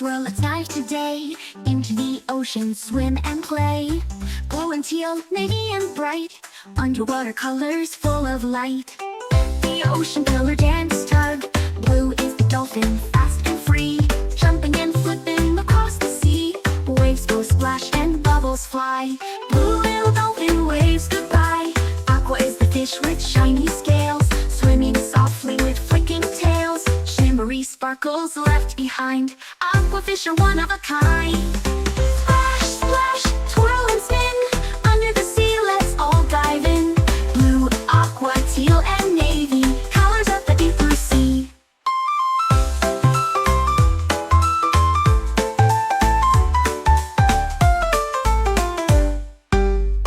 swirl, let's dive today into the ocean, swim and play. Blue and teal, navy and bright, underwater colors full of light. The ocean color dance tug, blue is the dolphin, fast and free, jumping and flipping across the sea. Waves go splash and bubbles fly, blue little dolphin waves goodbye. Aqua is the fish with shiny scales, swimming softly with flicking tails. Shimmery sparkles left behind, aquafish are one of a kind. Splash, splash, twirl and spin, under the sea let's all dive in. Blue, aqua, teal and navy, colors of the deep blue sea.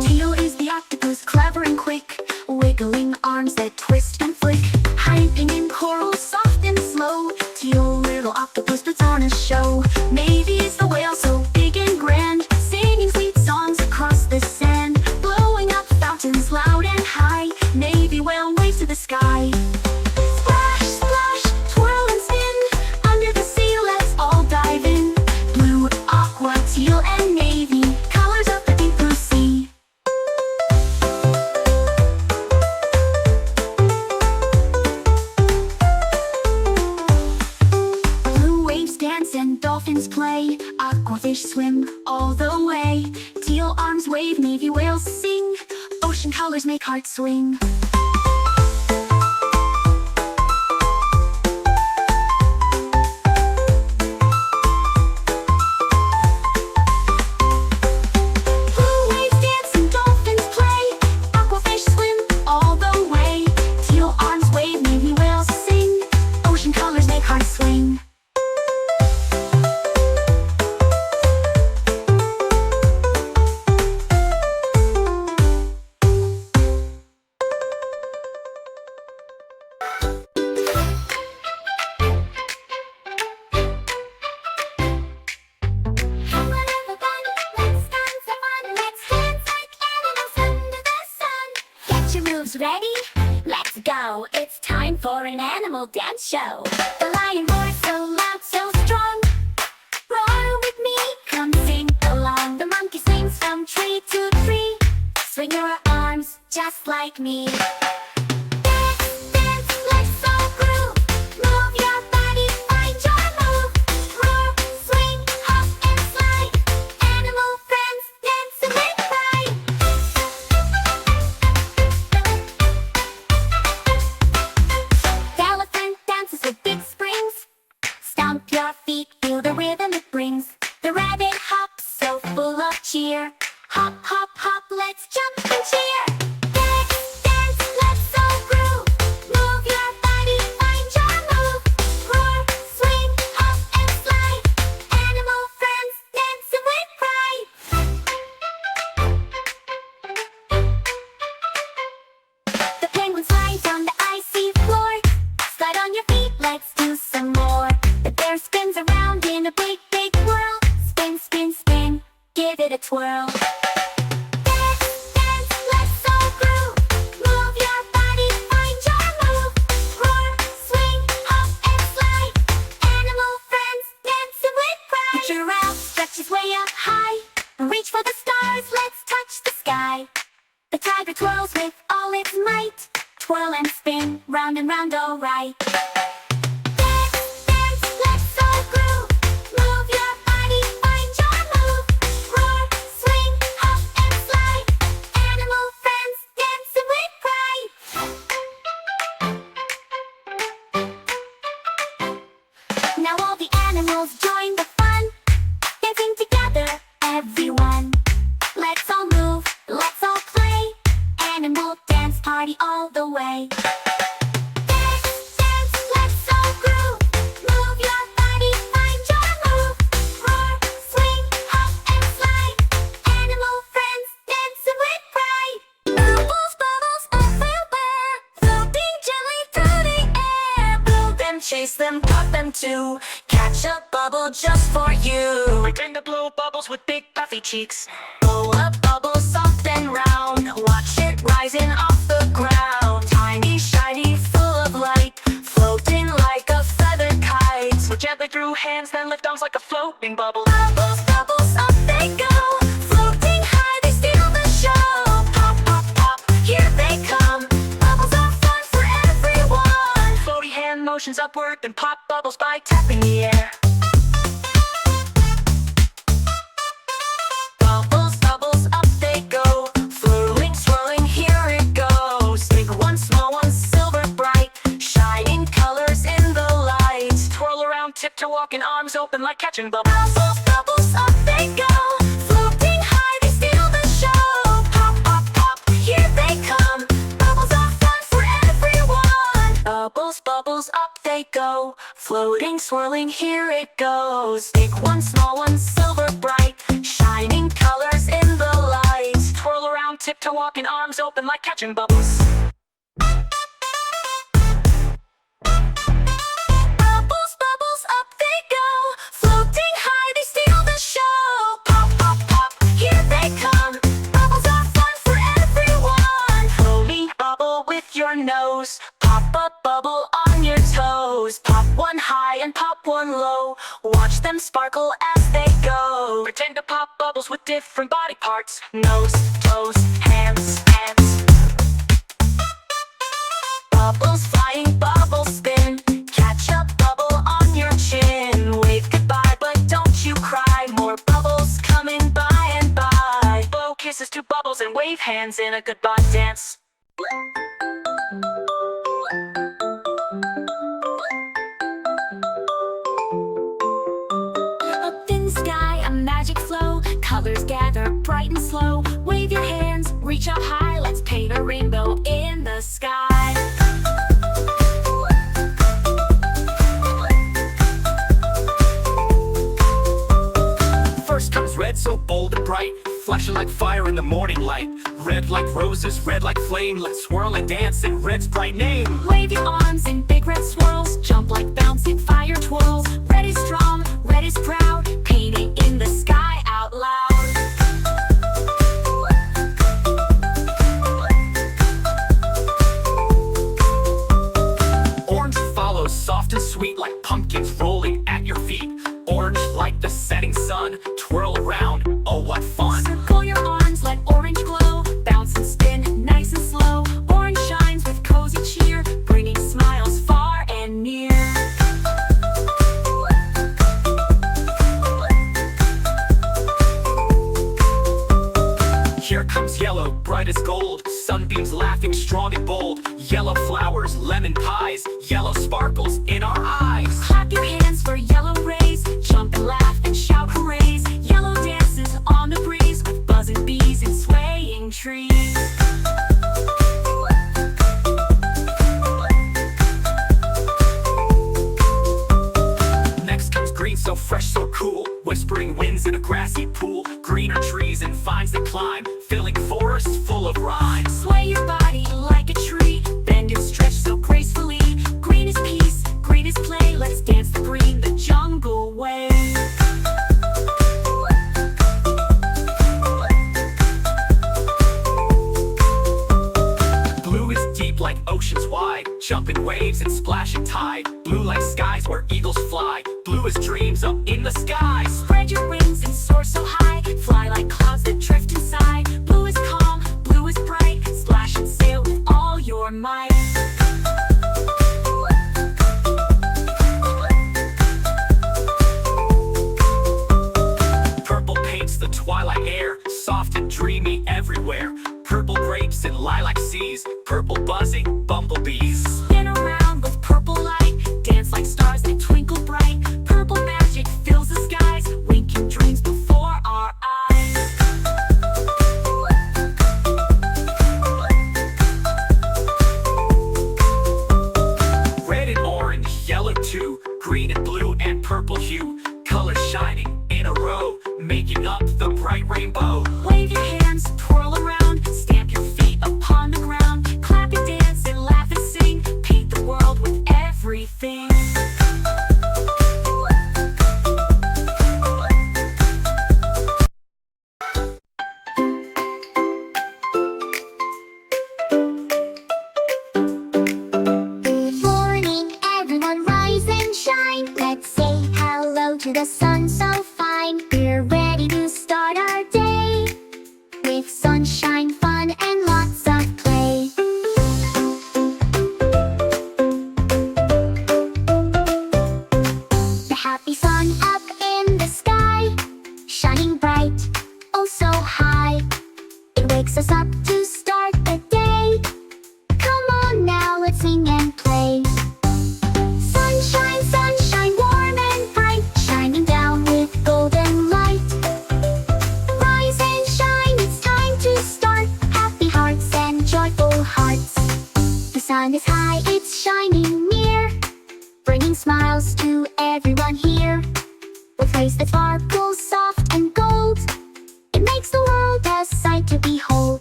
Teal is the octopus, clever and quick, wiggling arms that twist and flick. Hiding in coral, soft and slow, teal little octopus puts on a show. Navy is the whale, so big and grand, singing sweet songs across the sand, blowing up fountains loud and high. Navy whale waves to the sky. Splash, splash, twirl and spin, under the sea let's all dive in. Blue, aqua, teal and navy, colors of the deep blue sea. Blue waves dance and dolphins play, aquafish swim all the way. Teal arms wave, navy whales sing, ocean colors make hearts swing. Blue waves dance and dolphins play, aquafish swim all the way. Teal arms wave, navy whales sing, ocean colors make hearts swing. Ready? Let's go! It's time for an animal dance show. The lion roars so loud, so strong. Roar with me, come sing along. The monkey swings from tree to tree. Swing your arms just like me. Dance, dance, let's all groove. Move your body, find your move. Roar, swing, hop and slide. Animal friends, dancing with pride. With big springs, stomp your feet, feel the rhythm it brings. The rabbit hops so full of cheer. Hop, hop, hop, let's jump and cheer. Dance, dance, let's all groove. Move your body, find your move. Roar, swing, hop and slide. Animal friends, dancing with pride. The penguin slides on the icy floor. Slide on your feet, let's do some more. The bear spins around in a big, big whirl. Spin, spin, spin, give it a twirl. Dance, dance, let's all groove. Move your body, find your move. Roar, swing, hop and slide. Animal friends, dancing with pride. The giraffe stretches way up high. Reach for the stars, let's touch the sky. The tiger twirls with all its might. Twirl and spin, round and round, all right. Dance, dance, let's all groove. Move your body, find your move. Roar, swing, hop and slide. Animal friends, dancing with pride. Now all the animals join the fun, dancing together, everyone. Let's all move, let's all play. Animal dance party all the way. Dance, dance, let's all groove. Move your body, find your move. Roar, swing, hop and slide. Animal friends, dancing with pride. Bubbles, bubbles everywhere, floating gently through the air. Blow them, chase them, pop them too. Catch a bubble just for you. Pretend to blow bubbles with big puffy cheeks. Blow up bubbles soft and round. Watch it rising off the ground. Tiny, shiny, full of light, floating like a feather kite. So gently through two hands, then lift arms like a floating bubble. Bubbles, bubbles, up they go. Floating high, they steal the show. Pop, pop, pop, here they come. Bubbles are fun for everyone. Floaty hand motions upward, then pop bubbles by tapping the air. Bubbles, bubbles, up they go. Swirling, swirling, here it goes. Big one, small one, silver bright. Shining colors in the light. Twirl around, tiptoe walking, arms open like catching bubbles. Bubbles, bubbles, up they go. Floating high, they steal the show. Pop, pop, pop, here they come. Bubbles are fun for everyone. Bubbles, bubbles, up they go. Floating, swirling, here it goes. Big one, small one, silver bright. Shining colors in the light. Twirl around, tiptoe walking, arms open like catching bubbles. Bubbles, bubbles, up they go. Floating high, they steal the show. Pop, pop, pop, here they come. Bubbles are fun for everyone. Floaty bubble with your nose. Pop a bubble on your toes. Pop one high and pop one low. Watch them sparkle as they go. Pretend to pop bubbles with different body parts. Nose, toes, hands. Bubbles flying, bubbles spin. Catch a bubble on your chin. Wave goodbye, but don't you cry. More bubbles coming by and by. Blow kisses to bubbles and wave hands in a goodbye dance. Up in the sky, a magic flow. Colors gather bright and slow. Wave your hands, reach up high. Let's paint a rainbow in the sky. First comes red, so bold and bright, flashing like fire in the morning light. Red like roses, red like flame. Let's swirl and dance in red's bright name. Wave your arms in big red swirls. Jump like bouncing fire twirls. Red is strong, red is proud. Painting in the sky out loud. Orange follows, soft and sweet, like pumpkins rolling at your feet. Orange like the setting sun, twirl around, oh what fun. Circle your arms, let orange glow. Bounce and spin, nice and slow. Orange shines with cozy cheer, bringing smiles far and near. Here comes yellow, bright as gold. Sunbeams laughing strong and bold. Yellow flowers, lemon pies. Yellow sparkles in our eyes. Clap your hands for yellow rays. Jump and laugh and shout hoorays. Yellow dances on the breeze with buzzing bees and swaying trees. Next comes green, so fresh, so cool. Whispering winds in a grassy pool. Greener trees and vines that climb, filling forests full of rhyme. Sway your body like a tree. Bend and stretch so gracefully. Green is peace, green is play. Let's dance the green, the jungle way. Blue is deep like oceans wide, jumping waves and splashing tide. Blue like skies where eagles fly. Blue is dreams up in the sky. Spread your wings and soar so high. Fly like clouds that drift inside. Blue is calm, blue is bright. Splash and sail with all your might. Purple paints the twilight air, soft and dreamy everywhere. Purple grapes and lilac seas, purple buzzing bumblebees. Spin around with purple light. Dance like stars that twinkle bright. Purple magic fills the skies. Winking dreams before our eyes. Red and orange, yellow too, green and blue and purple hue. Colors shining in a row, making up the bright rainbow. Wave your hands, twirl around. Stamp your feet upon the ground. Clap and dance and laugh and sing. Paint the world with everything. Morning, everyone rise and shine. Let's say hello shining bright, oh so high. It wakes us up to start the day. Come on now, let's sing and play. Sunshine, sunshine, warm and bright, shining down with golden light. Rise and shine, it's time to start. Happy hearts and joyful hearts. The sun is high, it's shining near, bringing smiles to everyone here. With rays that sparkle soft and gold, it makes the world a sight to behold.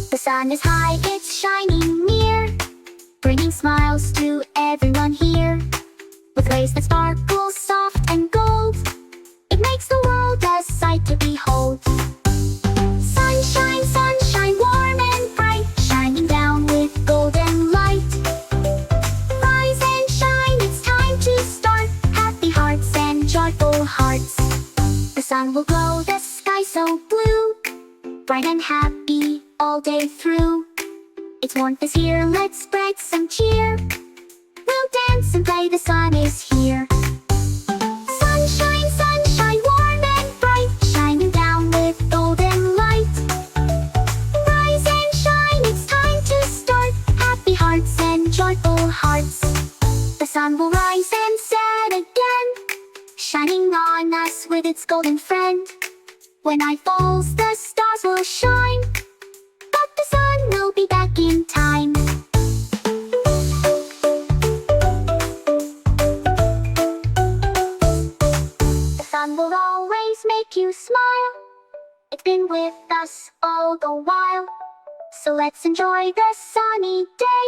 The sun is high, it's shining near, bringing smiles to everyone here. With rays that sparkle soft and gold, it makes the world a sight to behold. Sunshine, sunshine, warm and bright, shining down with golden light. Rise and shine, it's time to start. Happy hearts and joyful hearts. The sun will glow, the sky so blue, bright and happy all day through. Its warmth is here, let's spread some cheer. We'll dance and play, the sun is here. Sunshine, sunshine, warm and bright, shining down with golden light. Rise and shine, it's time to start. Happy hearts and joyful hearts. The sun will rise and set again, shining on us with its golden friend. When night falls, the stars will shine, but the sun will be back in time. The sun will always make you smile. It's been with us all the while. So let's enjoy the sunny day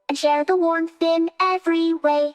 and share the warmth in every way.